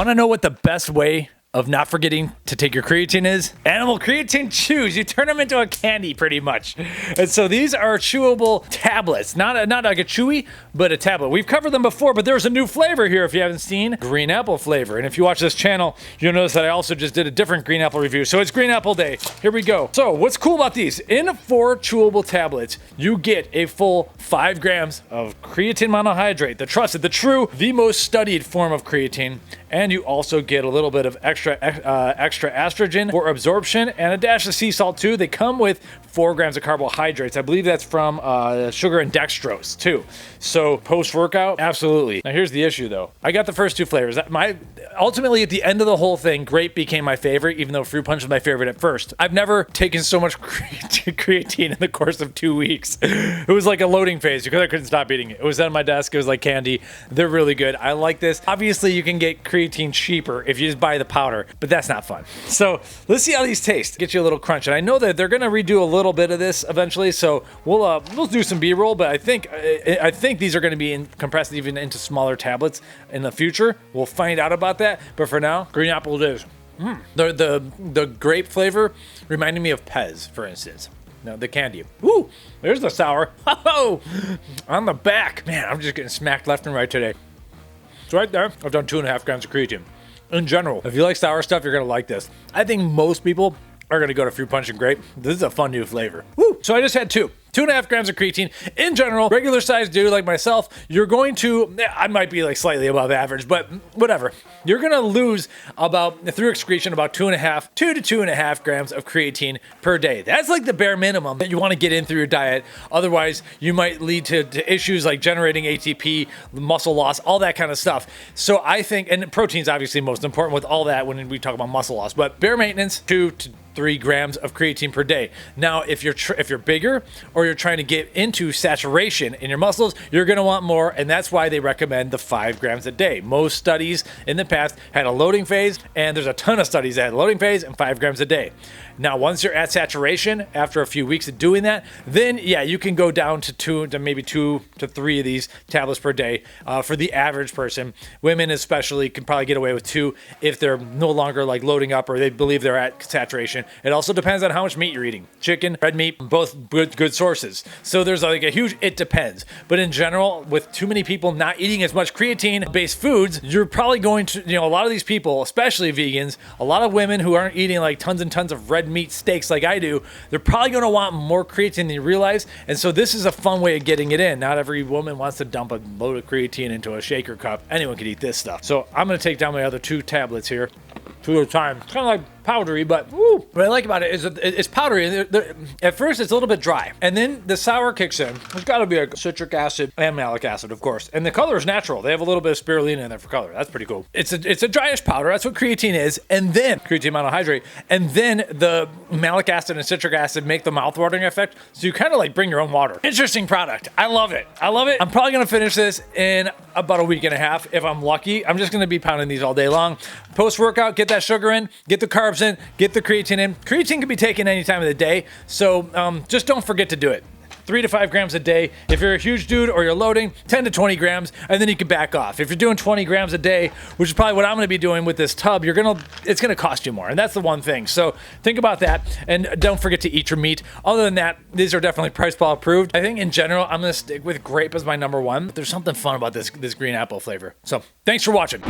Want to know what the best way of not forgetting to take your creatine is? Animal Creatine Chews. You turn them into a candy pretty much. And so these are chewable tablets. Not like a chewy, but a tablet. We've covered them before, but there's a new flavor here if you haven't seen. Green apple flavor. And if you watch this channel, you'll notice that I also just did a different green apple review. So it's green apple day. Here we go. So what's cool about these? In 4 chewable tablets, you get a full 5 grams of creatine monohydrate, the trusted, the true, the most studied form of creatine. And you also get a little bit of extra estrogen for absorption and a dash of sea salt too. They come with 4 grams of carbohydrates. I believe that's from sugar and dextrose too. So post-workout, absolutely. Now here's the issue though. I got the first 2 flavors. Ultimately at the end of the whole thing, grape became my favorite, even though fruit punch was my favorite at first. I've never taken so much creatine in the course of 2 weeks. It was like a loading phase because I couldn't stop eating it. It was on my desk. It was like candy. They're really good. I like this. Obviously you can get creatine cheaper if you just buy the powder, but that's not fun. So let's see how these taste. Get you a little crunch. And I know that they're going to redo a little bit of this eventually, so we'll do some B-roll, but I think these are going to be compressed even into smaller tablets in the future. We'll find out about that, but for now, green apple it is. The grape flavor reminded me of Pez, for instance. No, the candy. Ooh, there's the sour. Oh, on the back. Man, I'm just getting smacked left and right today. It's right there. I've done 2.5 grams of creatine. In general, if you like sour stuff, you're going to like this. I think most people are going to go to fruit punch and grape. This is a fun new flavor. Woo! So I just had 2.5 grams of creatine. In general, regular sized dude like myself, you're going to, I might be like slightly above average, but whatever. You're going to lose through excretion, about 2 to 2.5 grams of creatine per day. That's like the bare minimum that you want to get in through your diet. Otherwise, you might lead to issues like generating ATP, muscle loss, all that kind of stuff. So I think, and protein's obviously most important with all that when we talk about muscle loss, but bare maintenance, 2 to 3 grams of creatine per day. Now, if you're bigger or you're trying to get into saturation in your muscles, you're going to want more, and that's why they recommend the 5 grams a day. Most studies in the past had a loading phase, and there's a ton of studies that had a loading phase and 5 grams a day. Now, once you're at saturation, after a few weeks of doing that, then yeah, you can go down to maybe 2 to 3 of these tablets per day for the average person. Women especially can probably get away with 2 if they're no longer like loading up or they believe they're at saturation. It also depends on how much meat you're eating. Chicken, red meat, both good sources. So there's like a huge, it depends. But in general, with too many people not eating as much creatine-based foods, you're probably going to, a lot of these people, especially vegans, a lot of women who aren't eating like tons and tons of red meat steaks like I do, they're probably going to want more creatine than you realize. And so this is a fun way of getting it in. Not every woman wants to dump a load of creatine into a shaker cup. Anyone can eat this stuff. So I'm going to take down my other 2 tablets here. 2 at a time. It's kind of like powdery, but woo. What I like about it is it's powdery. At first, it's a little bit dry, and then the sour kicks in. There's got to be a citric acid and malic acid, of course, and the color is natural. They have a little bit of spirulina in there for color. That's pretty cool. It's a dryish powder. That's what creatine is, and then creatine monohydrate, and then the malic acid and citric acid make the mouth-watering effect. So you kind of like bring your own water. Interesting product. I love it. I'm probably gonna finish this in about a week and a half if I'm lucky. I'm just gonna be pounding these all day long. Post-workout, get that sugar in, get the carbs in, get the creatine in. Creatine can be taken any time of the day, so just don't forget to do it. 3 to 5 grams a day. If you're a huge dude or you're loading, 10 to 20 grams, and then you can back off. If you're doing 20 grams a day, which is probably what I'm going to be doing with this tub, it's going to cost you more, and that's the one thing. So think about that, and don't forget to eat your meat. Other than that, these are definitely PricePlow approved. I think in general, I'm going to stick with grape as my number 1. But there's something fun about this green apple flavor. So thanks for watching.